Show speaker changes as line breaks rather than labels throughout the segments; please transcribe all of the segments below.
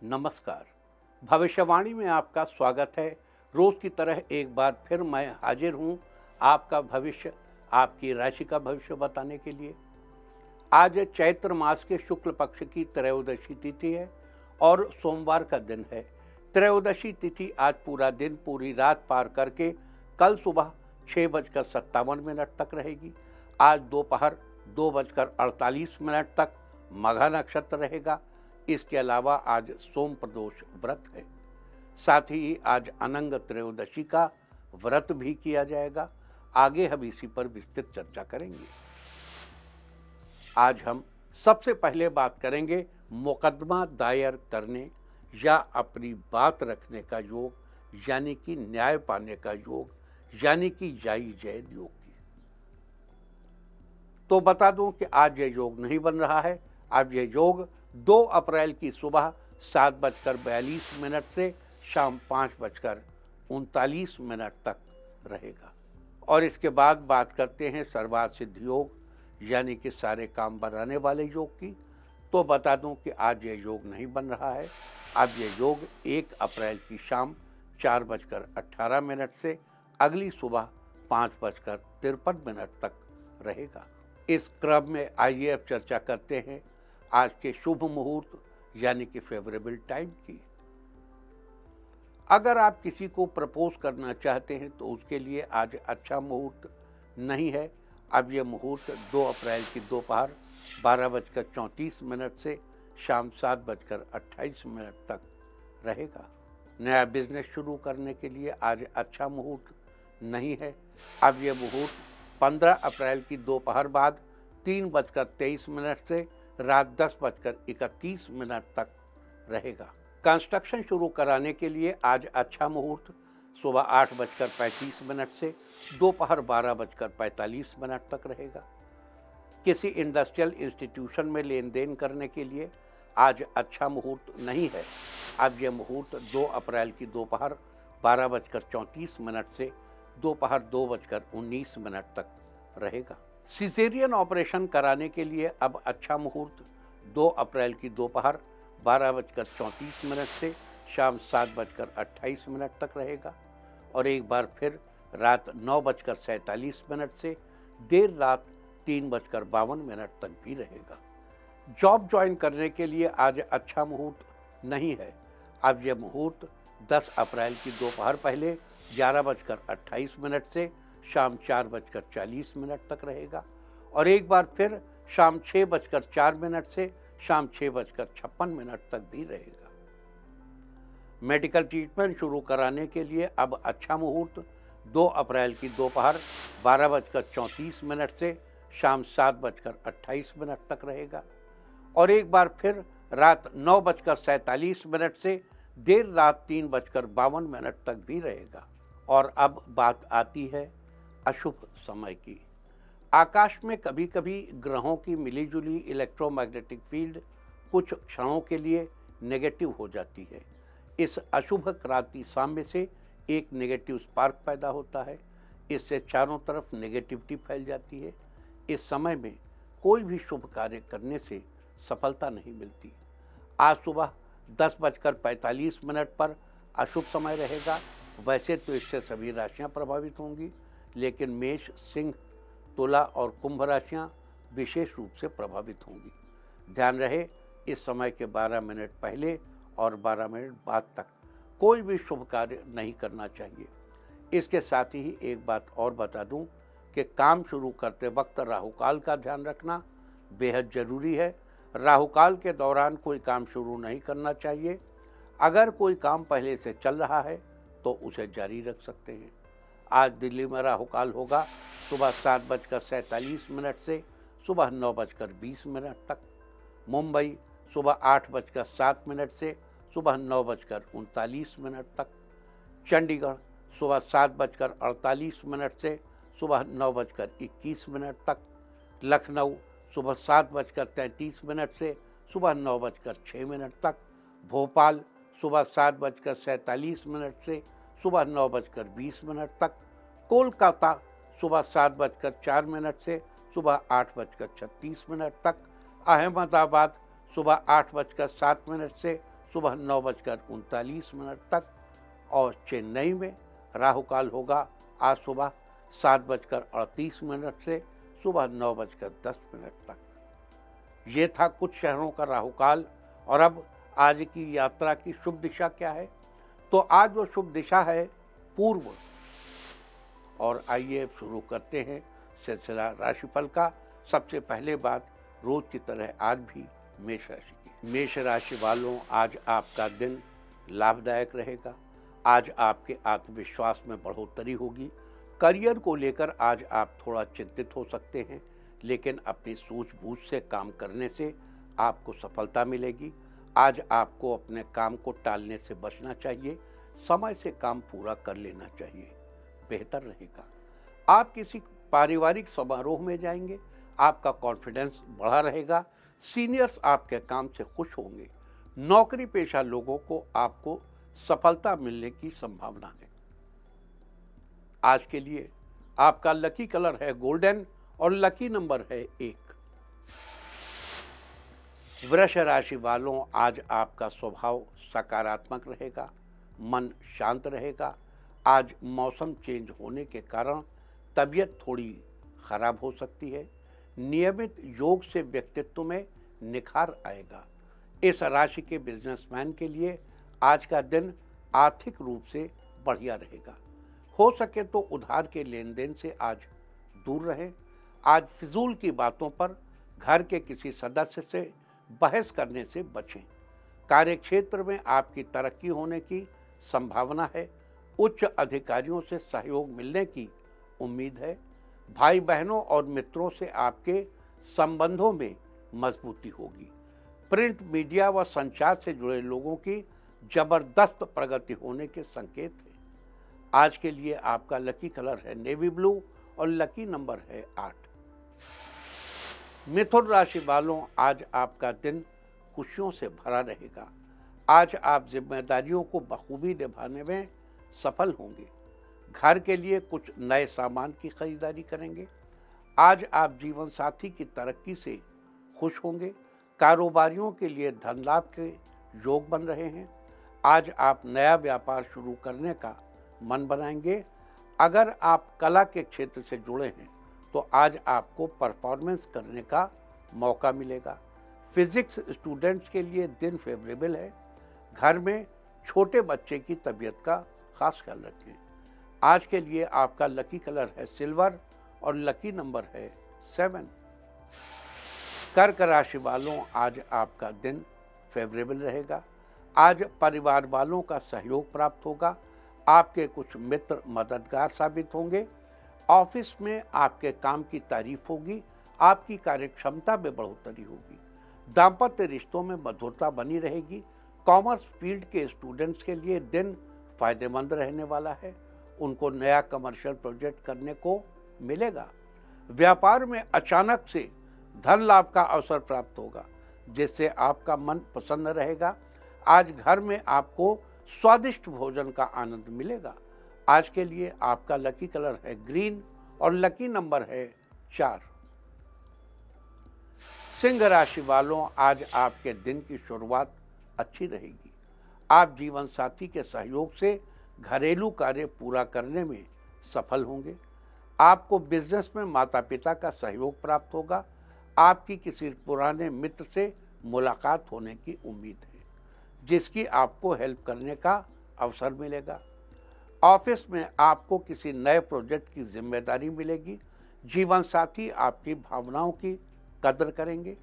नमस्कार। भविष्यवाणी में आपका स्वागत है। रोज की तरह एक बार फिर मैं हाजिर हूं आपका भविष्य, आपकी राशि का भविष्य बताने के लिए। आज चैत्र मास के शुक्ल पक्ष की त्रयोदशी तिथि है और सोमवार का दिन है। त्रयोदशी तिथि आज पूरा दिन, पूरी रात पार करके कल सुबह 6:57 तक रहेगी। आज दोपहर 2:48 तक मघा नक्षत्र रहेगा। इसके अलावा आज सोम प्रदोष व्रत है। साथ ही आज अनंग त्रयोदशी का व्रत भी किया जाएगा। आगे हम इसी पर विस्तृत चर्चा करेंगे। आज हम सबसे पहले बात करेंगे मुकदमा दायर करने या अपनी बात रखने का योग, यानी कि न्याय पाने का योग, यानी कि जाई जैद योग की। तो बता दूं कि आज यह योग नहीं बन रहा है। अब यह योग 2 अप्रैल की सुबह 7:42 से शाम 5:39 तक रहेगा। और इसके बाद बात करते हैं सर्वार्थ सिद्ध योग, यानी कि सारे काम बनाने वाले योग की। तो बता दूं कि आज यह योग नहीं बन रहा है। अब यह योग 1 अप्रैल की शाम 4:18 से अगली सुबह 5:53 तक रहेगा। इस क्रम में आइए अब चर्चा करते हैं आज के शुभ मुहूर्त, यानी कि फेवरेबल टाइम की। अगर आप किसी को प्रपोज करना चाहते हैं तो उसके लिए आज अच्छा मुहूर्त नहीं है। अब यह मुहूर्त 2 अप्रैल की दोपहर 12:34 से शाम 7:28 तक रहेगा। नया बिजनेस शुरू करने के लिए आज अच्छा मुहूर्त नहीं है। अब यह मुहूर्त 15 अप्रैल की दोपहर बाद 3:23 से रात 10:31 तक रहेगा। कंस्ट्रक्शन शुरू कराने के लिए आज अच्छा मुहूर्त सुबह 8:35 से दोपहर 12:45 तक रहेगा। किसी इंडस्ट्रियल इंस्टीट्यूशन में लेन देन करने के लिए आज अच्छा मुहूर्त नहीं है। अब यह मुहूर्त 2 अप्रैल की दोपहर 12:34 से दोपहर 2:19 तक रहेगा। सिजेरियन ऑपरेशन कराने के लिए अब अच्छा मुहूर्त 2 अप्रैल की दोपहर 12:34 से शाम 7:28 तक रहेगा। और एक बार फिर रात 9:47 से देर रात 3:52 तक भी रहेगा। जॉब ज्वाइन करने के लिए आज अच्छा मुहूर्त नहीं है। अब यह मुहूर्त 10 अप्रैल की दोपहर पहले 11:28 से शाम 4:40 तक रहेगा। और एक बार फिर शाम 6:04 से शाम 6:56 तक भी रहेगा। मेडिकल ट्रीटमेंट शुरू कराने के लिए अब अच्छा मुहूर्त 2 अप्रैल की दोपहर 12:34 से शाम 7:28 तक रहेगा। और एक बार फिर रात 9:47 से देर रात 3:52 तक भी रहेगा। और अब बात आती है अशुभ समय की। आकाश में कभी कभी ग्रहों की मिलीजुली इलेक्ट्रोमैग्नेटिक फील्ड कुछ क्षणों के लिए नेगेटिव हो जाती है। इस अशुभ क्रांति साम्य से एक नेगेटिव स्पार्क पैदा होता है। इससे चारों तरफ नेगेटिविटी फैल जाती है। इस समय में कोई भी शुभ कार्य करने से सफलता नहीं मिलती। आज सुबह 10:45 पर अशुभ समय रहेगा। वैसे तो इससे सभी राशियां प्रभावित होंगी, लेकिन मेष, सिंह, तुला और कुंभ राशियां विशेष रूप से प्रभावित होंगी। ध्यान रहे, इस समय के 12 मिनट पहले और 12 मिनट बाद तक कोई भी शुभ कार्य नहीं करना चाहिए। इसके साथ ही एक बात और बता दूं कि काम शुरू करते वक्त राहुकाल का ध्यान रखना बेहद जरूरी है। राहुकाल के दौरान कोई काम शुरू नहीं करना चाहिए। अगर कोई काम पहले से चल रहा है तो उसे जारी रख सकते हैं। आज दिल्ली में राहुकाल होगा सुबह 7:47 से सुबह 9:20 तक। मुंबई सुबह 8:07 से सुबह 9:39 तक। चंडीगढ़ सुबह 7:48 से सुबह 9:21 तक। लखनऊ सुबह 7:33 से सुबह 9:06 तक। भोपाल सुबह 7:47 से सुबह 9:20 तक। कोलकाता सुबह 7:04 से सुबह 8:36 तक। अहमदाबाद सुबह 8:07 से सुबह 9:39 तक और चेन्नई में राहु काल होगा आज सुबह 7:38 से सुबह 9:10 तक। ये था कुछ शहरों का राहु काल। और अब आज की यात्रा की शुभ दिशा क्या है? तो आज वो शुभ दिशा है पूर्व। और आइए शुरू करते हैं सिलसिला राशिफल का। सबसे पहले बात रोज की तरह आज भी मेष राशि की। मेष राशि वालों, आज आपका दिन लाभदायक रहेगा। आज आपके आत्मविश्वास में बढ़ोतरी होगी। करियर को लेकर आज आप थोड़ा चिंतित हो सकते हैं, लेकिन अपनी सूझबूझ से काम करने से आपको सफलता मिलेगी। आज आपको अपने काम को टालने से बचना चाहिए। समय से काम पूरा कर लेना चाहिए, बेहतर रहेगा। आप किसी पारिवारिक समारोह में जाएंगे, आपका कॉन्फिडेंस बढ़ा रहेगा। सीनियर्स आपके काम से खुश होंगे। नौकरी पेशा लोगों को आपको सफलता मिलने की संभावना है। आज के लिए आपका लकी कलर है गोल्डन और लकी नंबर है 1। वृष राशि वालों, आज आपका स्वभाव सकारात्मक रहेगा, मन शांत रहेगा। आज मौसम चेंज होने के कारण तबीयत थोड़ी खराब हो सकती है। नियमित योग से व्यक्तित्व में निखार आएगा। इस राशि के बिजनेसमैन के लिए आज का दिन आर्थिक रूप से बढ़िया रहेगा। हो सके तो उधार के लेन देन से आज दूर रहें। आज फिजूल की बातों पर घर के किसी सदस्य से बहस करने से बचें। कार्यक्षेत्र में आपकी तरक्की होने की संभावना है। उच्च अधिकारियों से सहयोग मिलने की उम्मीद है। भाई बहनों और मित्रों से आपके संबंधों में मजबूती होगी। प्रिंट मीडिया व संचार से जुड़े लोगों की जबरदस्त प्रगति होने के संकेत हैं। आज के लिए आपका लकी कलर है नेवी ब्लू और लकी नंबर है 8। मिथुन राशि वालों, आज आपका दिन खुशियों से भरा रहेगा। आज आप जिम्मेदारियों को बखूबी निभाने में सफल होंगे। घर के लिए कुछ नए सामान की खरीदारी करेंगे। आज आप जीवन साथी की तरक्की से खुश होंगे। कारोबारियों के लिए धन लाभ के योग बन रहे हैं। आज आप नया व्यापार शुरू करने का मन बनाएंगे। अगर आप कला के क्षेत्र से जुड़े हैं तो आज आपको परफॉर्मेंस करने का मौका मिलेगा। फिजिक्स स्टूडेंट्स के लिए दिन फेवरेबल है। घर में छोटे बच्चे की तबीयत का खास ख्याल रखें। आज के लिए आपका लकी कलर है सिल्वर और लकी नंबर है 7। कर्क राशि वालों, आज आपका दिन फेवरेबल रहेगा। आज परिवार वालों का सहयोग प्राप्त होगा। आपके कुछ मित्र मददगार साबित होंगे। ऑफिस में आपके काम की तारीफ होगी। आपकी कार्यक्षमता में बढ़ोतरी होगी। दाम्पत्य रिश्तों में मधुरता बनी रहेगी। कॉमर्स फील्ड के स्टूडेंट्स के लिए दिन फायदेमंद रहने वाला है। उनको नया कमर्शियल प्रोजेक्ट करने को मिलेगा। व्यापार में अचानक से धन लाभ का अवसर प्राप्त होगा, जिससे आपका मन प्रसन्न रहेगा। आज घर में आपको स्वादिष्ट भोजन का आनंद मिलेगा। आज के लिए आपका लकी कलर है ग्रीन और लकी नंबर है 4। सिंह राशि वालों, आज आपके दिन की शुरुआत अच्छी रहेगी। आप जीवन साथी के सहयोग से घरेलू कार्य पूरा करने में सफल होंगे। आपको बिजनेस में माता पिता का सहयोग प्राप्त होगा। आपकी किसी पुराने मित्र से मुलाकात होने की उम्मीद है, जिसकी आपको हेल्प करने का अवसर मिलेगा। ऑफिस में आपको किसी नए प्रोजेक्ट की जिम्मेदारी मिलेगी। जीवन साथी आपकी भावनाओं की कदर करेंगे।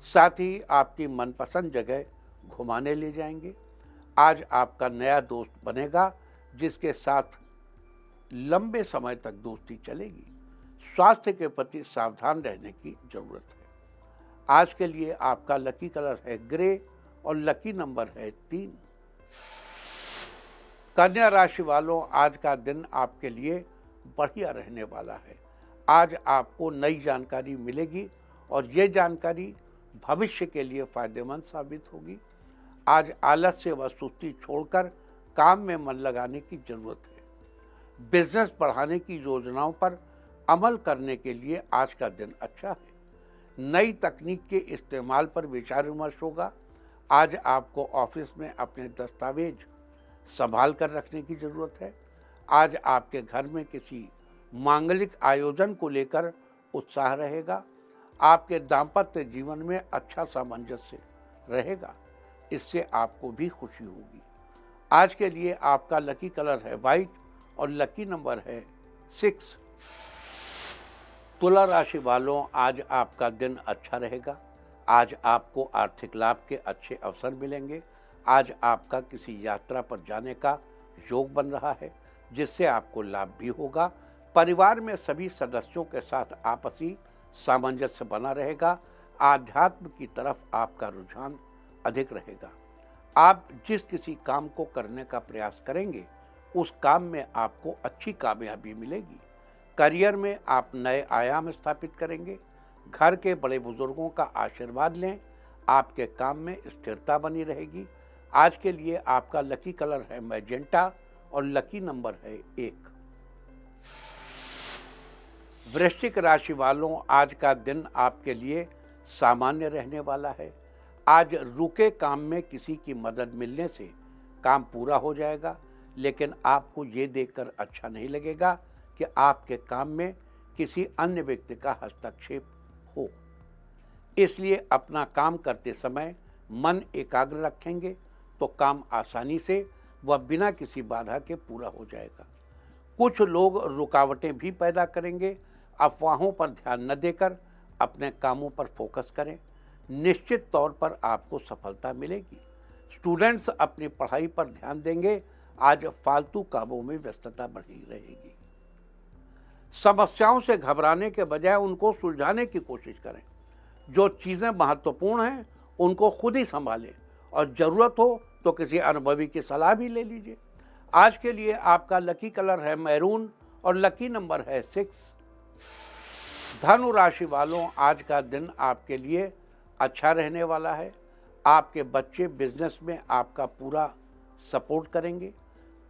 साथ ही आपकी मनपसंद जगह घुमाने ले जाएंगे। आज आपका नया दोस्त बनेगा, जिसके साथ लंबे समय तक दोस्ती चलेगी। स्वास्थ्य के प्रति सावधान रहने की जरूरत है। आज के लिए आपका लकी कलर है ग्रे और लकी नंबर है 3। कन्या राशि वालों, आज का दिन आपके लिए बढ़िया रहने वाला है। आज आपको नई जानकारी मिलेगी और ये जानकारी भविष्य के लिए फायदेमंद साबित होगी। आज आलस्य व सुस्ती छोड़कर काम में मन लगाने की जरूरत है। बिजनेस बढ़ाने की योजनाओं पर अमल करने के लिए आज का दिन अच्छा है। नई तकनीक के इस्तेमाल पर विचार विमर्श होगा। आज आपको ऑफिस में अपने दस्तावेज संभाल कर रखने की ज़रूरत है। आज आपके घर में किसी मांगलिक आयोजन को लेकर उत्साह रहेगा। आपके दाम्पत्य जीवन में अच्छा सामंजस्य रहेगा, इससे आपको भी खुशी होगी। आज के लिए आपका लकी कलर है वाइट और लकी नंबर है 6। तुला राशि वालों, आज आपका दिन अच्छा रहेगा। आज आपको आर्थिक लाभ के अच्छे अवसर मिलेंगे। आज आपका किसी यात्रा पर जाने का योग बन रहा है, जिससे आपको लाभ भी होगा। परिवार में सभी सदस्यों के साथ आपसी सामंजस्य बना रहेगा। आध्यात्म की तरफ आपका रुझान अधिक रहेगा। आप जिस किसी काम को करने का प्रयास करेंगे, उस काम में आपको अच्छी कामयाबी मिलेगी। करियर में आप नए आयाम स्थापित करेंगे। घर के बड़े बुजुर्गों का आशीर्वाद लें। आपके काम में स्थिरता बनी रहेगी। आज के लिए आपका लकी कलर है मैजेंटा और लकी नंबर है 1। वृश्चिक राशि वालों, आज का दिन आपके लिए सामान्य रहने वाला है। आज रुके काम में किसी की मदद मिलने से काम पूरा हो जाएगा, लेकिन आपको ये देखकर अच्छा नहीं लगेगा कि आपके काम में किसी अन्य व्यक्ति का हस्तक्षेप हो। इसलिए अपना काम करते समय मन एकाग्र रखेंगे तो काम आसानी से व बिना किसी बाधा के पूरा हो जाएगा। कुछ लोग रुकावटें भी पैदा करेंगे। अफवाहों पर ध्यान न देकर अपने कामों पर फोकस करें। निश्चित तौर पर आपको सफलता मिलेगी। स्टूडेंट्स अपनी पढ़ाई पर ध्यान देंगे। आज फालतू कामों में व्यस्तता बढ़ी रहेगी। समस्याओं से घबराने के बजाय उनको सुलझाने की कोशिश करें। जो चीज़ें महत्वपूर्ण हैं उनको खुद ही संभालें और ज़रूरत हो तो किसी अनुभवी की सलाह भी ले लीजिए। आज के लिए आपका लकी कलर है मैरून और लकी नंबर है 6। धनु राशि वालों, आज का दिन आपके लिए अच्छा रहने वाला है। आपके बच्चे बिजनेस में आपका पूरा सपोर्ट करेंगे।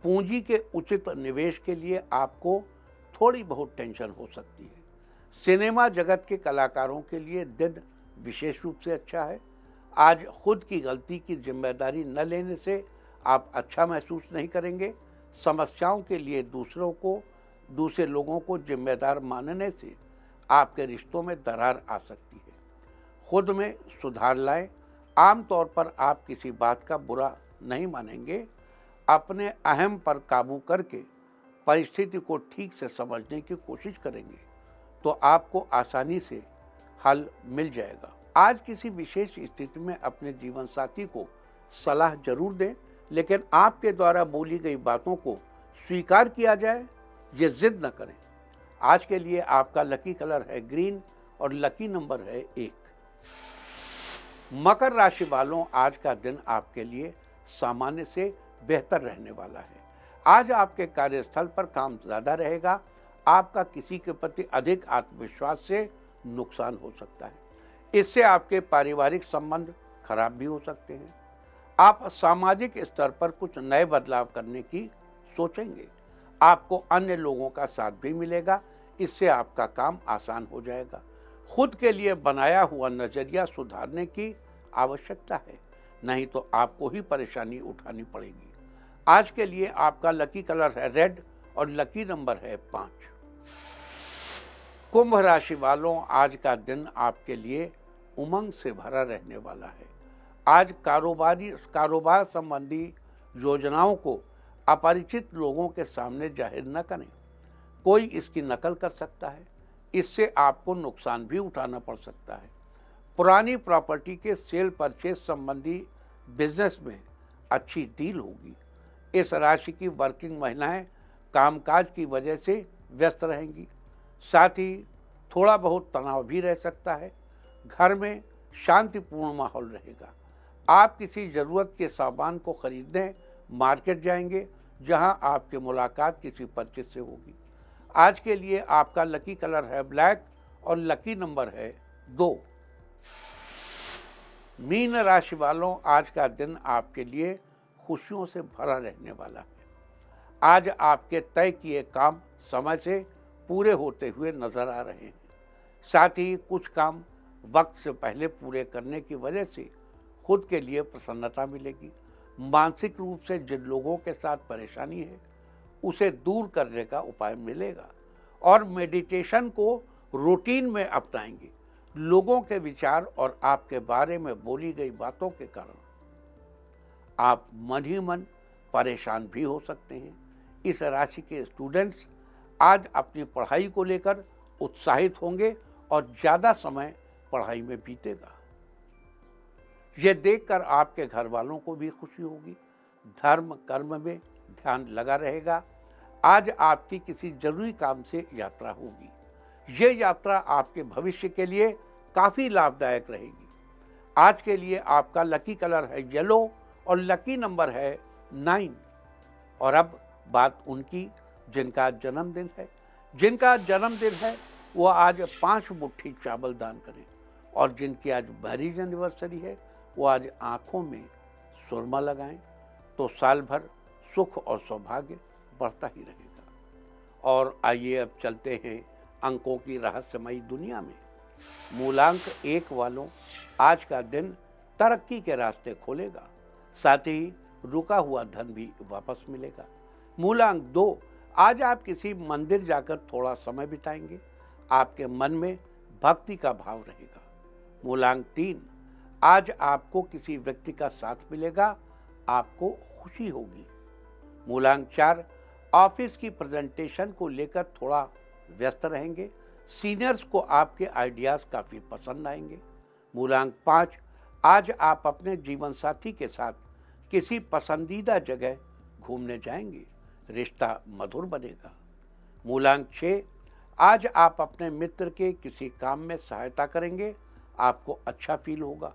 पूंजी के उचित निवेश के लिए आपको थोड़ी बहुत टेंशन हो सकती है। सिनेमा जगत के कलाकारों के लिए दिन विशेष रूप से अच्छा है। आज खुद की गलती की जिम्मेदारी न लेने से आप अच्छा महसूस नहीं करेंगे। समस्याओं के लिए दूसरे लोगों को जिम्मेदार मानने से आपके रिश्तों में दरार आ सकती है। खुद में सुधार लाएं। आमतौर पर आप किसी बात का बुरा नहीं मानेंगे। अपने अहम पर काबू करके परिस्थिति को ठीक से समझने की कोशिश करेंगे तो आपको आसानी से हल मिल जाएगा। आज किसी विशेष स्थिति में अपने जीवन साथी को सलाह जरूर दें, लेकिन आपके द्वारा बोली गई बातों को स्वीकार किया जाए, ये जिद न करें। आज के लिए आपका लकी कलर है ग्रीन और लकी नंबर है 1। मकर राशि वालों, आज का दिन आपके लिए सामान्य से बेहतर रहने वाला है। आज आपके कार्यस्थल पर काम ज़्यादा रहेगा। आपका किसी के प्रति अधिक आत्मविश्वास से नुकसान हो सकता है। इससे आपके पारिवारिक संबंध खराब भी हो सकते हैं। आप सामाजिक स्तर पर कुछ नए बदलाव करने की सोचेंगे। आपको अन्य लोगों का साथ भी मिलेगा। इससे आपका काम आसान हो जाएगा। खुद के लिए बनाया हुआ नज़रिया सुधारने की आवश्यकता है, नहीं तो आपको ही परेशानी उठानी पड़ेगी। आज के लिए आपका लकी कलर है रेड और लकी नंबर है 5। कुंभ राशि वालों, आज का दिन आपके लिए उमंग से भरा रहने वाला है। आज कारोबार संबंधी योजनाओं को अपरिचित लोगों के सामने जाहिर न करें। कोई इसकी नकल कर सकता है। इससे आपको नुकसान भी उठाना पड़ सकता है। पुरानी प्रॉपर्टी के सेल परचेज संबंधी बिजनेस में अच्छी डील होगी। इस राशि की वर्किंग महिलाएं कामकाज की वजह से व्यस्त रहेंगी। साथ ही थोड़ा बहुत तनाव भी रह सकता है। घर में शांतिपूर्ण माहौल रहेगा। आप किसी ज़रूरत के सामान को खरीदने मार्केट जाएंगे, जहां आपकी मुलाकात किसी परिचित से होगी। आज के लिए आपका लकी कलर है ब्लैक और लकी नंबर है 2। मीन राशि वालों, आज का दिन आपके लिए खुशियों से भरा रहने वाला है। आज आपके तय किए काम समय से पूरे होते हुए नजर आ रहे हैं। साथ ही कुछ काम वक्त से पहले पूरे करने की वजह से खुद के लिए प्रसन्नता मिलेगी। मानसिक रूप से जिन लोगों के साथ परेशानी है उसे दूर करने का उपाय मिलेगा और मेडिटेशन को रूटीन में अपनाएंगे। लोगों के विचार और आपके बारे में बोली गई बातों के कारण आप मन ही मन परेशान भी हो सकते हैं। इस राशि के स्टूडेंट्स आज अपनी पढ़ाई को लेकर उत्साहित होंगे और ज़्यादा समय पढ़ाई में बीतेगा। ये देखकर आपके घर वालों को भी खुशी होगी। धर्म कर्म में ध्यान लगा रहेगा। आज आपकी किसी जरूरी काम से यात्रा होगी। ये यात्रा आपके भविष्य के लिए काफ़ी लाभदायक रहेगी। आज के लिए आपका लकी कलर है येलो और लकी नंबर है 9। और अब बात उनकी जिनका जन्मदिन है। जिनका जन्मदिन है वो आज 5 मुट्ठी चावल दान करें और जिनकी आज मैरिज एनिवर्सरी है वो आज आँखों में सुरमा लगाएं तो साल भर सुख और सौभाग्य बढ़ता ही रहेगा। और आइए अब चलते हैं अंकों की रहस्यमयी दुनिया में। मूलांक 1 वालों, आज का दिन तरक्की के रास्ते खोलेगा, साथ ही रुका हुआ धन भी वापस मिलेगा। मूलांक 2, आज आप किसी मंदिर जाकर थोड़ा समय बिताएंगे, आपके मन में भक्ति का भाव रहेगा। मूलांक 3, आज आपको किसी व्यक्ति का साथ मिलेगा, आपको खुशी होगी। मूलांक 4, ऑफिस की प्रेजेंटेशन को लेकर थोड़ा व्यस्त रहेंगे, सीनियर्स को आपके आइडियाज़ काफ़ी पसंद आएंगे। मूलांक 5, आज आप अपने जीवन साथी के साथ किसी पसंदीदा जगह घूमने जाएंगे, रिश्ता मधुर बनेगा। मूलांक 6, आज आप अपने मित्र के किसी काम में सहायता करेंगे, आपको अच्छा फील होगा।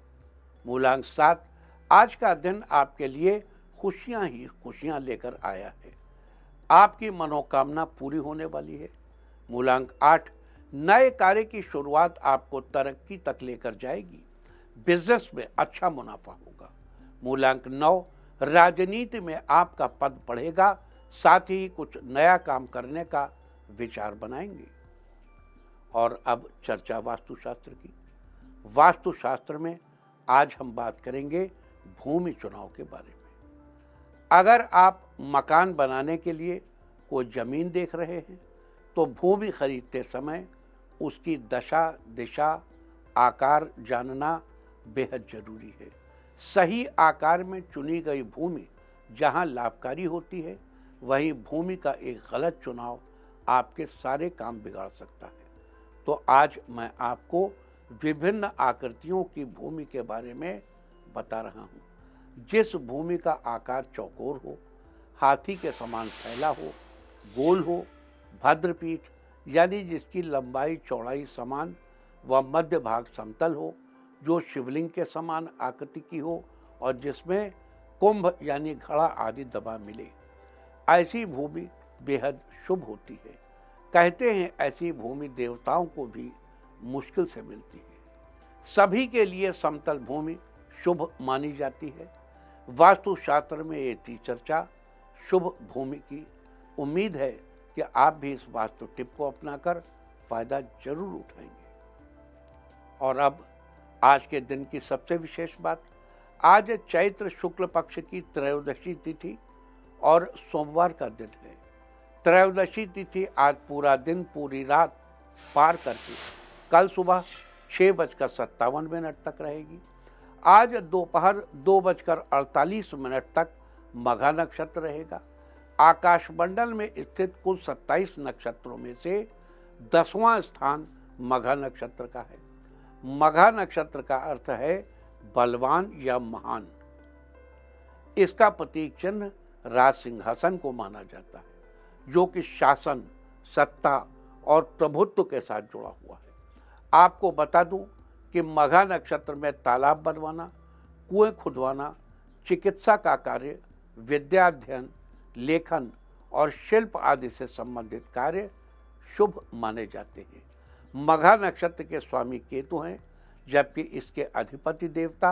मूलांक 7, आज का दिन आपके लिए खुशियां ही खुशियां लेकर आया है, आपकी मनोकामना पूरी होने वाली है। मूलांक 8, नए कार्य की शुरुआत आपको तरक्की तक लेकर जाएगी, बिजनेस में अच्छा मुनाफा होगा। मूलांक 9, राजनीति में आपका पद बढ़ेगा, साथ ही कुछ नया काम करने का विचार बनाएंगे। और अब चर्चा वास्तुशास्त्र की। वास्तुशास्त्र में आज हम बात करेंगे भूमि चुनाव के बारे में। अगर आप मकान बनाने के लिए कोई ज़मीन देख रहे हैं तो भूमि खरीदते समय उसकी दशा दिशा आकार जानना बेहद ज़रूरी है। सही आकार में चुनी गई भूमि जहां लाभकारी होती है, वहीं भूमि का एक गलत चुनाव आपके सारे काम बिगाड़ सकता है। तो आज मैं आपको विभिन्न आकृतियों की भूमि के बारे में बता रहा हूँ। जिस भूमि का आकार चौकोर हो, हाथी के समान फैला हो, गोल हो, भद्रपीठ यानी जिसकी लंबाई चौड़ाई समान व मध्य भाग समतल हो, जो शिवलिंग के समान आकृति की हो और जिसमें कुंभ यानी घड़ा आदि दबा मिले, ऐसी भूमि बेहद शुभ होती है। कहते हैं ऐसी भूमि देवताओं को भी मुश्किल से मिलती है। सभी के लिए समतल भूमि शुभ मानी जाती है। वास्तुशास्त्र में ये थी चर्चा शुभ भूमि की। उम्मीद है कि आप भी इस वास्तु टिप को अपनाकर फायदा जरूर उठाएंगे। और अब आज के दिन की सबसे विशेष बात, आज चैत्र शुक्ल पक्ष की त्रयोदशी तिथि और सोमवार का दिन है। त्रयोदशी तिथि आज पूरा दिन पूरी रात पार करके कल सुबह 6:57 तक रहेगी। आज दोपहर 2:48 तक मघा नक्षत्र रहेगा। आकाशमंडल में स्थित कुल 27 नक्षत्रों में से 10वां स्थान मघा नक्षत्र का है। मघा नक्षत्र का अर्थ है बलवान या महान। इसका प्रतीक चिन्ह राज सिंहासन को माना जाता है, जो कि शासन, सत्ता और प्रभुत्व के साथ जुड़ा हुआ है। आपको बता दूं कि मघा नक्षत्र में तालाब बनवाना, कुएं खुदवाना, चिकित्सा का कार्य, विद्याध्ययन, लेखन और शिल्प आदि से संबंधित कार्य शुभ माने जाते हैं। मघा नक्षत्र के स्वामी केतु हैं, जबकि इसके अधिपति देवता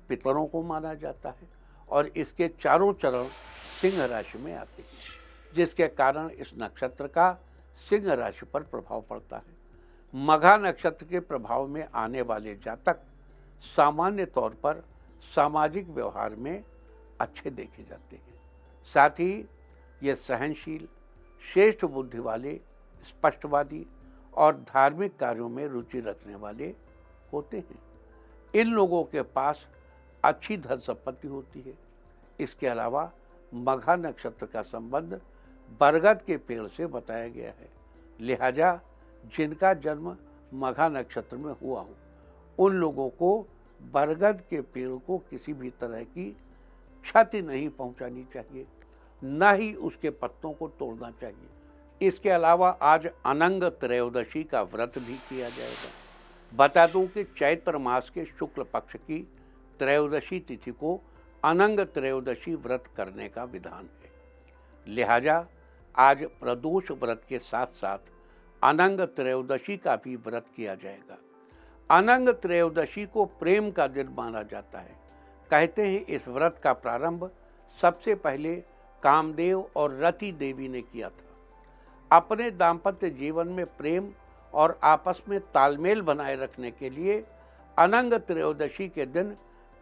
पितरों को माना जाता है और इसके चारों चरण सिंह राशि में आते हैं, जिसके कारण इस नक्षत्र का सिंह राशि पर प्रभाव पड़ता है। मघा नक्षत्र के प्रभाव में आने वाले जातक सामान्य तौर पर सामाजिक व्यवहार में अच्छे देखे जाते हैं। साथ ही ये सहनशील, श्रेष्ठ बुद्धि वाले, स्पष्टवादी और धार्मिक कार्यों में रुचि रखने वाले होते हैं। इन लोगों के पास अच्छी धन संपत्ति होती है। इसके अलावा मघा नक्षत्र का संबंध बरगद के पेड़ से बताया गया है, लिहाजा जिनका जन्म मघा नक्षत्र में हुआ हो उन लोगों को बरगद के पेड़ को किसी भी तरह की क्षति नहीं पहुंचानी चाहिए, न ही उसके पत्तों को तोड़ना चाहिए। इसके अलावा आज अनंग त्रयोदशी का व्रत भी किया जाएगा। बता दूं कि चैत्र मास के शुक्ल पक्ष की त्रयोदशी तिथि को अनंग त्रयोदशी व्रत करने का विधान है, लिहाजा आज प्रदोष व्रत के साथ साथ अनंग त्रयोदशी का भी व्रत किया जाएगा। अनंग त्रयोदशी को प्रेम का दिन माना जाता है। कहते हैं इस व्रत का प्रारंभ सबसे पहले कामदेव और रति देवी ने किया था। अपने दाम्पत्य जीवन में प्रेम और आपस में तालमेल बनाए रखने के लिए अनंग त्रयोदशी के दिन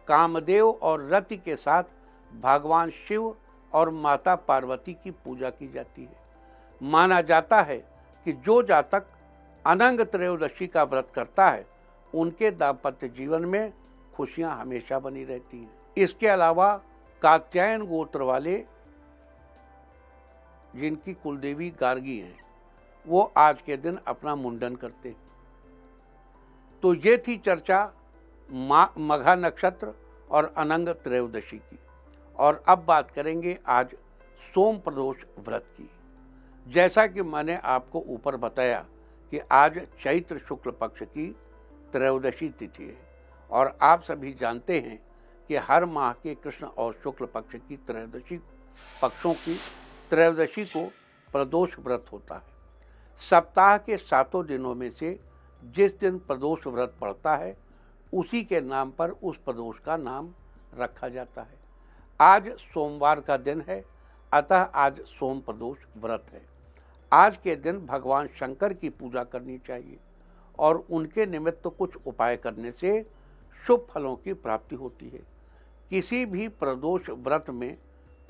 कामदेव और रति के साथ भगवान शिव और माता पार्वती की पूजा की जाती है। माना जाता है कि जो जातक अनंग त्रयोदशी का व्रत करता है उनके दाम्पत्य जीवन में खुशियां हमेशा बनी रहती हैं। इसके अलावा कात्यायन गोत्र वाले जिनकी कुलदेवी गार्गी हैं वो आज के दिन अपना मुंडन करते हैं। तो ये थी चर्चा मघा नक्षत्र और अनंग त्रयोदशी की। और अब बात करेंगे आज सोम प्रदोष व्रत की। जैसा कि मैंने आपको ऊपर बताया कि आज चैत्र शुक्ल पक्ष की त्रयोदशी तिथि है और आप सभी जानते हैं कि हर माह के कृष्ण और शुक्ल पक्ष की त्रयोदशी पक्षों की त्रयोदशी को प्रदोष व्रत होता है। सप्ताह के 7 दिनों में से जिस दिन प्रदोष व्रत पड़ता है उसी के नाम पर उस प्रदोष का नाम रखा जाता है। आज सोमवार का दिन है, अतः आज सोम प्रदोष व्रत है। आज के दिन भगवान शंकर की पूजा करनी चाहिए और उनके निमित्त कुछ उपाय करने से शुभ फलों की प्राप्ति होती है। किसी भी प्रदोष व्रत में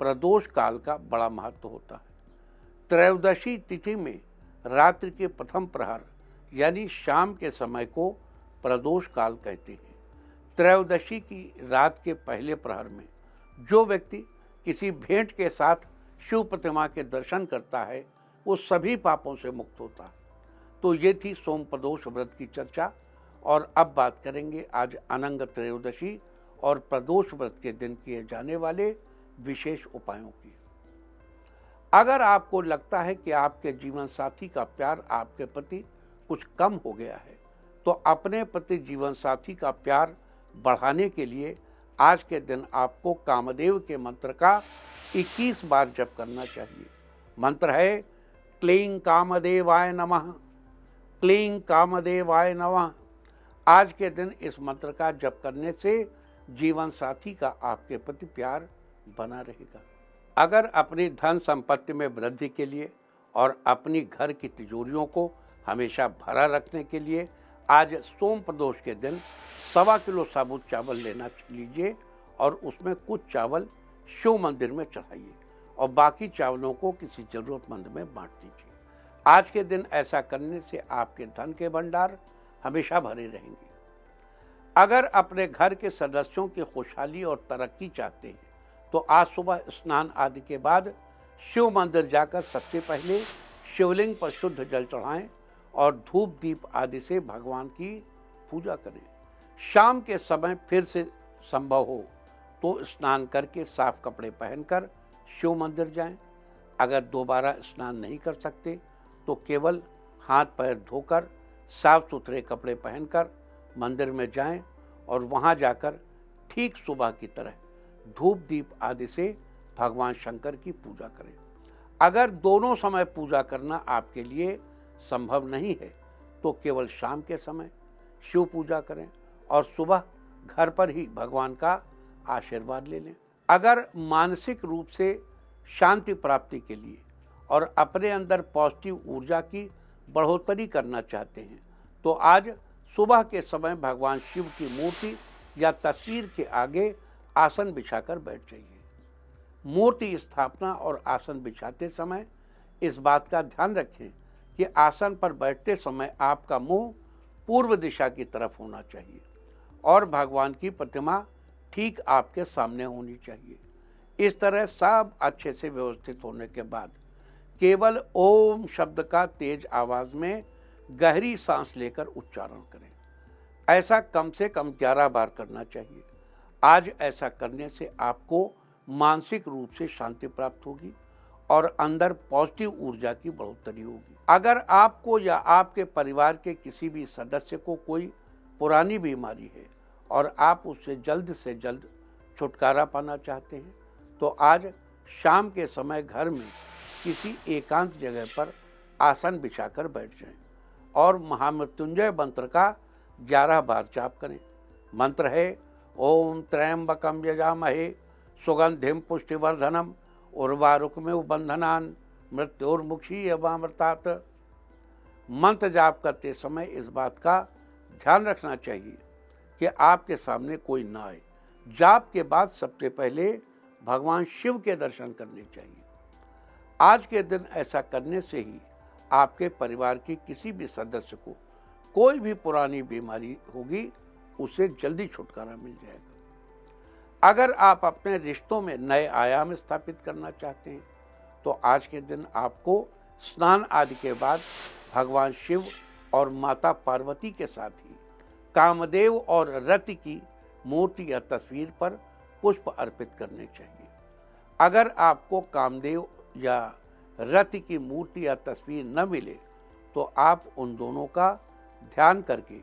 प्रदोष काल का बड़ा महत्व होता है। त्रयोदशी तिथि में रात्रि के प्रथम प्रहर यानी शाम के समय को प्रदोष काल कहते हैं। त्रयोदशी की रात के पहले प्रहर में जो व्यक्ति किसी भेंट के साथ शिव प्रतिमा के दर्शन करता है वो सभी पापों से मुक्त होता है। तो ये थी सोम प्रदोष व्रत की चर्चा। और अब बात करेंगे आज अनंग त्रयोदशी और प्रदोष व्रत के दिन किए जाने वाले विशेष उपायों की। अगर आपको लगता है कि आपके जीवन साथी का प्यार आपके प्रति कुछ कम हो गया है तो अपने प्रति जीवन साथी का प्यार बढ़ाने के लिए आज के दिन आपको कामदेव के मंत्र का 21 बार जप करना चाहिए। मंत्र है क्लीं कामदेवाय नमः, क्लीं कामदेवाय नमः। आज के दिन इस मंत्र का जप करने से जीवन साथी का आपके प्रति प्यार बना रहेगा। अगर अपनी धन संपत्ति में वृद्धि के लिए और अपनी घर की तिजोरियों को हमेशा भरा रखने के लिए आज सोम प्रदोष के दिन 1.25 किलो साबुत चावल लेना लीजिए और उसमें कुछ चावल शिव मंदिर में चढ़ाइए और बाकी चावलों को किसी जरूरतमंद में बांट दीजिए। आज के दिन ऐसा करने से आपके धन के भंडार हमेशा भरे रहेंगे। अगर अपने घर के सदस्यों की खुशहाली और तरक्की चाहते हैं तो आज सुबह स्नान आदि के बाद शिव मंदिर जाकर सबसे पहले शिवलिंग पर शुद्ध जल चढ़ाएं और धूप दीप आदि से भगवान की पूजा करें। शाम के समय फिर से संभव हो तो स्नान करके साफ कपड़े पहनकर शिव मंदिर जाएं। अगर दोबारा स्नान नहीं कर सकते तो केवल हाथ पैर धोकर साफ सुथरे कपड़े पहनकर मंदिर में जाएं और वहां जाकर ठीक सुबह की तरह धूप दीप आदि से भगवान शंकर की पूजा करें। अगर दोनों समय पूजा करना आपके लिए संभव नहीं है तो केवल शाम के समय शिव पूजा करें और सुबह घर पर ही भगवान का आशीर्वाद ले लें। अगर मानसिक रूप से शांति प्राप्ति के लिए और अपने अंदर पॉजिटिव ऊर्जा की बढ़ोतरी करना चाहते हैं तो आज सुबह के समय भगवान शिव की मूर्ति या तस्वीर के आगे आसन बिछाकर बैठ जाइए। मूर्ति स्थापना और आसन बिछाते समय इस बात का ध्यान रखें कि आसन पर बैठते समय आपका मुंह पूर्व दिशा की तरफ होना चाहिए और भगवान की प्रतिमा ठीक आपके सामने होनी चाहिए। इस तरह सब अच्छे से व्यवस्थित होने के बाद केवल ओम शब्द का तेज आवाज में गहरी सांस लेकर उच्चारण करें। ऐसा कम से कम 11 बार करना चाहिए। आज ऐसा करने से आपको मानसिक रूप से शांति प्राप्त होगी और अंदर पॉजिटिव ऊर्जा की बढ़ोतरी होगी। अगर आपको या आपके परिवार के किसी भी सदस्य को कोई पुरानी बीमारी है और आप उससे जल्द से जल्द छुटकारा पाना चाहते हैं तो आज शाम के समय घर में किसी एकांत जगह पर आसन बिछाकर बैठ जाएं और महामृत्युंजय मंत्र का 11 बार जाप करें। मंत्र है ओम त्र्यंबकम यजामहे सुगंधिम पुष्टिवर्धनम उर्वारुकमेव बंधनान मृत्योर्मुक्षीयमामृतात्। मंत्र जाप करते समय इस बात का ध्यान रखना चाहिए कि आपके सामने कोई ना आए। जाप के बाद सबसे पहले भगवान शिव के दर्शन करने चाहिए। आज के दिन ऐसा करने से ही आपके परिवार के किसी भी सदस्य को कोई भी पुरानी बीमारी होगी उसे जल्दी छुटकारा मिल जाएगा। अगर आप अपने रिश्तों में नए आयाम स्थापित करना चाहते हैं तो आज के दिन आपको स्नान आदि के बाद भगवान शिव और माता पार्वती के साथ ही कामदेव और रति की मूर्ति या तस्वीर पर पुष्प अर्पित करने चाहिए। अगर आपको कामदेव या रति की मूर्ति या तस्वीर न मिले तो आप उन दोनों का ध्यान करके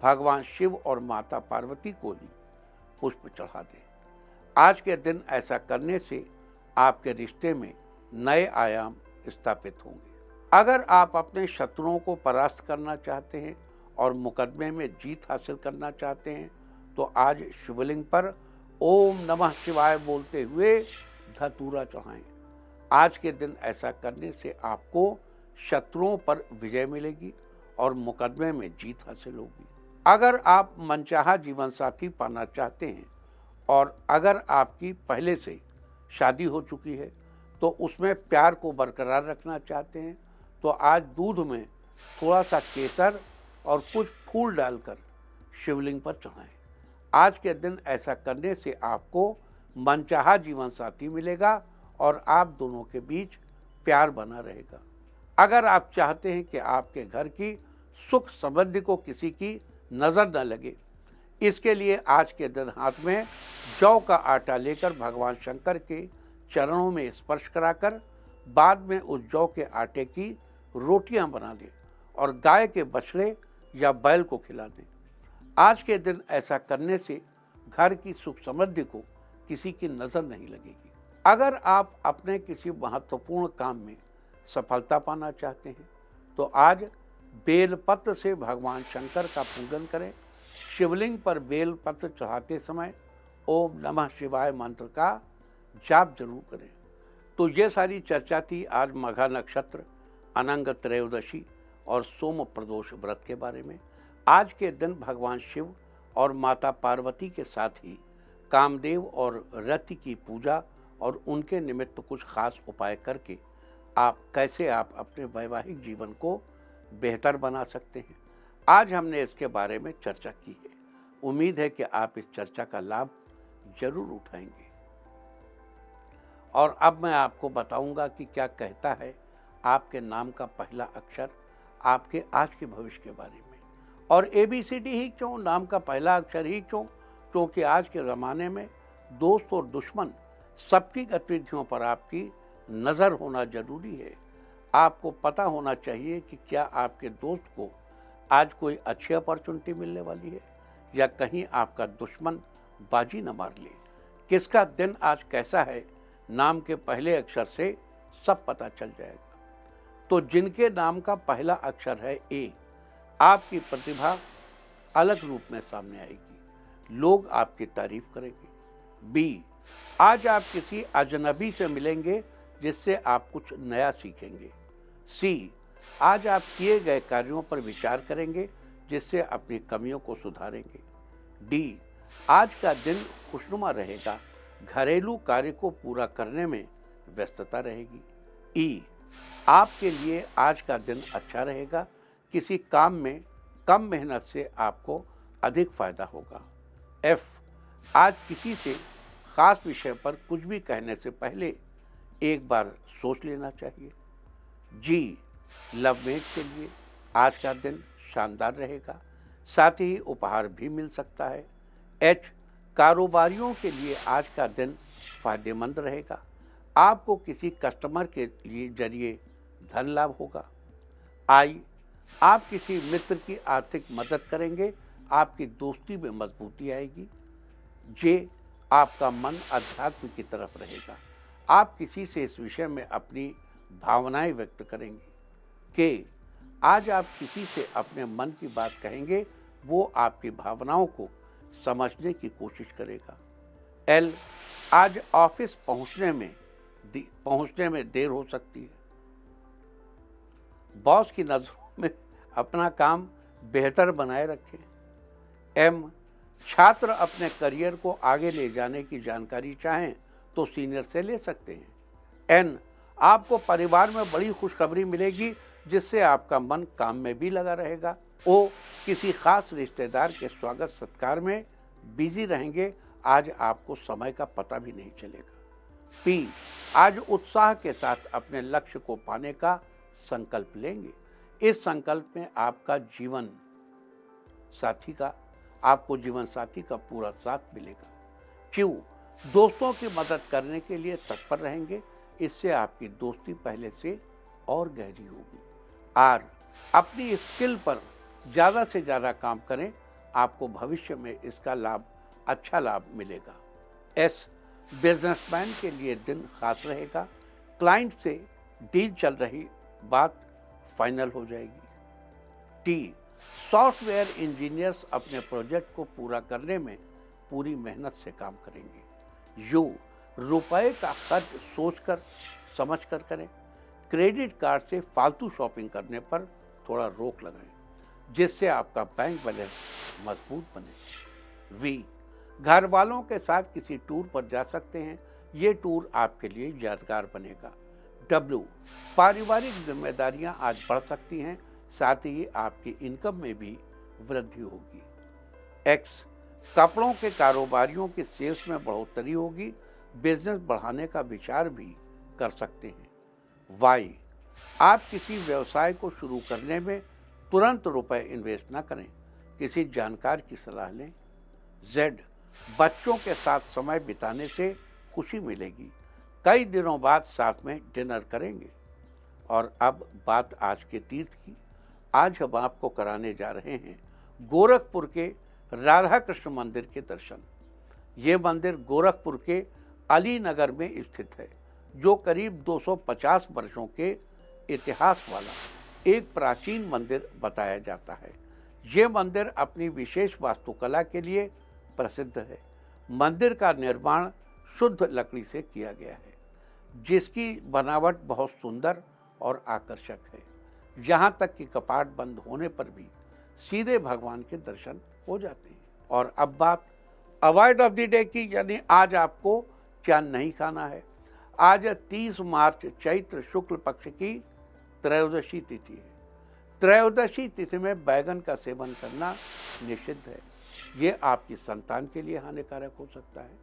भगवान शिव और माता पार्वती को ही पुष्प चढ़ा दें। आज के दिन ऐसा करने से आपके रिश्ते में नए आयाम स्थापित होंगे। अगर आप अपने शत्रुओं को परास्त करना चाहते हैं और मुकदमे में जीत हासिल करना चाहते हैं तो आज शिवलिंग पर ओम नमः शिवाय बोलते हुए धतूरा चढ़ाएं। आज के दिन ऐसा करने से आपको शत्रुओं पर विजय मिलेगी और मुकदमे में जीत हासिल होगी। अगर आप मनचाहा जीवन साथी पाना चाहते हैं और अगर आपकी पहले से शादी हो चुकी है तो उसमें प्यार को बरकरार रखना चाहते हैं तो आज दूध में थोड़ा सा केसर और कुछ फूल डालकर शिवलिंग पर चढ़ाएं। आज के दिन ऐसा करने से आपको मनचाहा जीवन साथी मिलेगा और आप दोनों के बीच प्यार बना रहेगा। अगर आप चाहते हैं कि आपके घर की सुख समृद्धि को किसी की नज़र न लगे, इसके लिए आज के दिन हाथ में जौ का आटा लेकर भगवान शंकर के चरणों में स्पर्श कराकर बाद में उस जौ के आटे की रोटियां बना लें और गाय के बछड़े या बैल को खिला दें। आज के दिन ऐसा करने से घर की सुख समृद्धि को किसी की नज़र नहीं लगेगी। अगर आप अपने किसी महत्वपूर्ण काम में सफलता पाना चाहते हैं तो आज बेलपत्र से भगवान शंकर का पूजन करें। शिवलिंग पर बेलपत्र चढ़ाते समय ओम नमः शिवाय मंत्र का जाप जरूर करें। तो ये सारी चर्चा थी आज मघा नक्षत्र, अनंग त्रयोदशी और सोम प्रदोष व्रत के बारे में। आज के दिन भगवान शिव और माता पार्वती के साथ ही कामदेव और रति की पूजा और उनके निमित्त कुछ खास उपाय करके आप अपने वैवाहिक जीवन को बेहतर बना सकते हैं, आज हमने इसके बारे में चर्चा की है। उम्मीद है कि आप इस चर्चा का लाभ जरूर उठाएंगे। और अब मैं आपको बताऊंगा कि क्या कहता है आपके नाम का पहला अक्षर आपके आज के भविष्य के बारे में। और ABCD ही क्यों, नाम का पहला अक्षर ही क्यों? क्योंकि आज के ज़माने में दोस्त और दुश्मन सबकी गतिविधियों पर आपकी नज़र होना जरूरी है। आपको पता होना चाहिए कि क्या आपके दोस्त को आज कोई अच्छी अपॉर्चुनिटी मिलने वाली है या कहीं आपका दुश्मन बाजी न मार ले। किसका दिन आज कैसा है, नाम के पहले अक्षर से सब पता चल जाएगा। तो जिनके नाम का पहला अक्षर है A, आपकी प्रतिभा अलग रूप में सामने आएगी, लोग आपकी तारीफ करेंगे। B, आज आप किसी अजनबी से मिलेंगे जिससे आप कुछ नया सीखेंगे। C, आज आप किए गए कार्यों पर विचार करेंगे जिससे अपनी कमियों को सुधारेंगे। D, आज का दिन खुशनुमा रहेगा, घरेलू कार्य को पूरा करने में व्यस्तता रहेगी। ई, आपके लिए आज का दिन अच्छा रहेगा, किसी काम में कम मेहनत से आपको अधिक फायदा होगा। एफ, आज किसी से खास विषय पर कुछ भी कहने से पहले एक बार सोच लेना चाहिए। जी, लवमेट के लिए आज का दिन शानदार रहेगा, साथ ही उपहार भी मिल सकता है। एच, कारोबारियों के लिए आज का दिन फायदेमंद रहेगा, आपको किसी कस्टमर के लिए जरिए धन लाभ होगा। आई, आप किसी मित्र की आर्थिक मदद करेंगे, आपकी दोस्ती में मजबूती आएगी। जे, आपका मन अध्यात्म की तरफ रहेगा, आप किसी से इस विषय में अपनी भावनाएं व्यक्त करेंगे। के, आज आप किसी से अपने मन की बात कहेंगे, वो आपकी भावनाओं को समझने की कोशिश करेगा। एल, आज ऑफिस पहुंचने में देर हो सकती है, बॉस की नजरों में अपना काम बेहतर बनाए रखें। एम, छात्र अपने करियर को आगे ले जाने की जानकारी चाहें तो सीनियर से ले सकते हैं। एन, आपको परिवार में बड़ी खुशखबरी मिलेगी, जिससे आपका मन काम में भी लगा रहेगा। ओ, किसी खास रिश्तेदार के स्वागत सत्कार में बिजी रहेंगे, आज आपको समय का पता भी नहीं चलेगा। पी, आज उत्साह के साथ अपने लक्ष्य को पाने का संकल्प लेंगे, इस संकल्प में आपको जीवन साथी का पूरा साथ मिलेगा। क्यों, दोस्तों की मदद करने के लिए तत्पर रहेंगे, इससे आपकी दोस्ती पहले से और गहरी होगी। आर, अपनी स्किल पर ज़्यादा से ज़्यादा काम करें, आपको भविष्य में इसका अच्छा लाभ मिलेगा। एस, बिजनेसमैन के लिए दिन खास रहेगा, क्लाइंट से डील चल रही बात फाइनल हो जाएगी। टी, सॉफ्टवेयर इंजीनियर्स अपने प्रोजेक्ट को पूरा करने में पूरी मेहनत से काम करेंगे। यू, रुपए का खर्च सोचकर समझकर करें, क्रेडिट कार्ड से फालतू शॉपिंग करने पर थोड़ा रोक लगाएं, जिससे आपका बैंक बैलेंस मजबूत बने। वी, घर वालों के साथ किसी टूर पर जा सकते हैं, ये टूर आपके लिए यादगार बनेगा। डब्ल्यू, पारिवारिक जिम्मेदारियां आज बढ़ सकती हैं, साथ ही आपकी इनकम में भी वृद्धि होगी। एक्स, कपड़ों के कारोबारियों की सेल्स में बढ़ोतरी होगी, बिजनेस बढ़ाने का विचार भी कर सकते हैं। वाई, आप किसी व्यवसाय को शुरू करने में तुरंत रुपए इन्वेस्ट ना करें, किसी जानकार की सलाह लें। जेड, बच्चों के साथ समय बिताने से खुशी मिलेगी, कई दिनों बाद साथ में डिनर करेंगे। और अब बात आज के तीर्थ की। आज हम आपको कराने जा रहे हैं गोरखपुर के राधा कृष्ण मंदिर के दर्शन। ये मंदिर गोरखपुर के अलीनगर में स्थित है, जो करीब 250 वर्षों के इतिहास वाला एक प्राचीन मंदिर बताया जाता है। ये मंदिर अपनी विशेष वास्तुकला के लिए प्रसिद्ध है। मंदिर का निर्माण शुद्ध लकड़ी से किया गया है, जिसकी बनावट बहुत सुंदर और आकर्षक है। यहाँ तक कि कपाट बंद होने पर भी सीधे भगवान के दर्शन हो जाते हैं। और अब बात अवॉइड ऑफ द डे की, यानी आज आपको क्या नहीं खाना है। आज 30 मार्च चैत्र शुक्ल पक्ष की त्रयोदशी तिथि है। त्रयोदशी तिथि में बैगन का सेवन करना निषिद्ध है, ये आपकी संतान के लिए हानिकारक हो सकता है।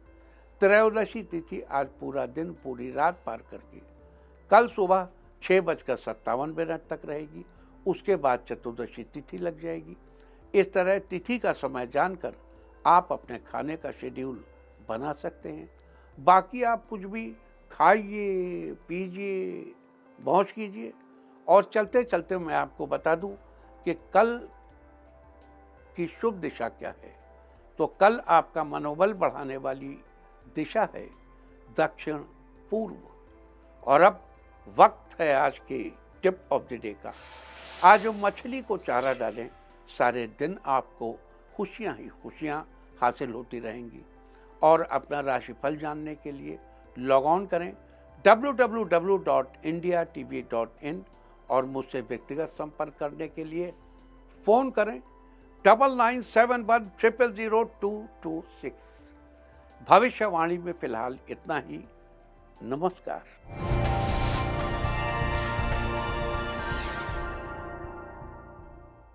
त्रयोदशी तिथि आज पूरा दिन पूरी रात पार करके कल सुबह 6:57 तक रहेगी, उसके बाद चतुर्दशी तिथि लग जाएगी। इस तरह तिथि का समय जानकर आप अपने खाने का शेड्यूल बना सकते हैं। बाकी आप कुछ भी खाइए, पीजिए, मौज कीजिए। और चलते चलते मैं आपको बता दूं कि कल की शुभ दिशा क्या है। तो कल आपका मनोबल बढ़ाने वाली दिशा है दक्षिण पूर्व। और अब वक्त है आज के टिप ऑफ द डे का। आज मछली को चारा डालें, सारे दिन आपको खुशियां ही खुशियां हासिल होती रहेंगी। और अपना राशिफल जानने के लिए लॉग ऑन करें www.indiatv.in और मुझसे व्यक्तिगत संपर्क करने के लिए फ़ोन करें 9971000226। भविष्यवाणी में फिलहाल इतना ही। नमस्कार।